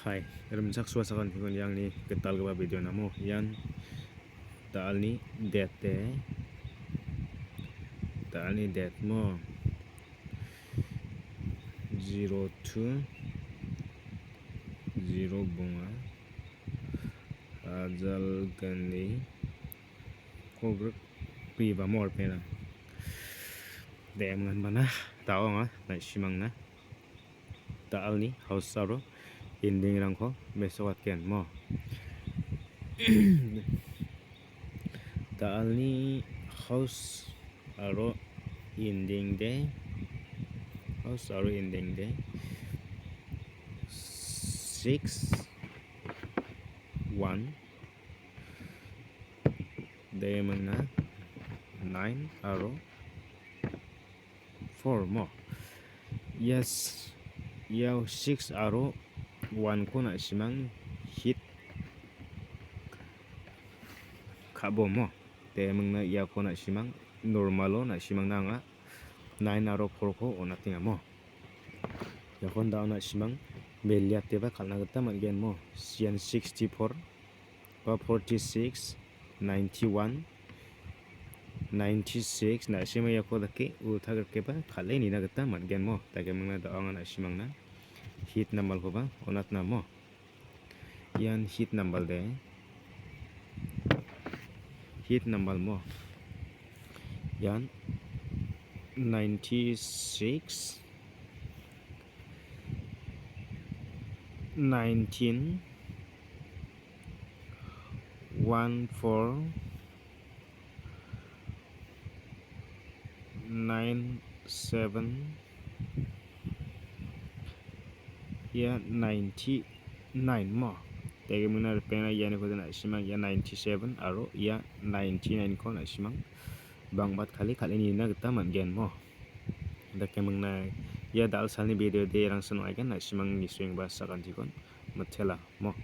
Hai, rumjak suasakan hingon yang ni ketal gaba video namo yan taal ni date mo 02 0 bunga ajal gani kogruk piba mor pena dem ngan bana tao nga na simang na taal ni house aro ending rangko besok ken mo taal ni house aro ending de 6 1 demang na 9 aro 4 mo yes yaw 6 aro 1 ko na simang hit kabo mo demang na yaw ko na simang normalo na simang na nga 9 aro 4 ko onatinga mo yakon daw na simang melia teba kalna gata mangen mo sian 64 ba 46 91 96 na sima yako dake uthagar keba khale ni na gata mangen mo tage mangna da anga na simang na hit namal ko ba onat na mo yan hit nambal mo yan 96 19 14 97 ya 99 mo tege muna pena ya ne ko na simang ya 97 aro ya 99 ko na simang bangbat khali ni na gata mangen mo dake mangna ya dal salni video de rang sano agen na simang ni swing ba sakan jikon mathela mo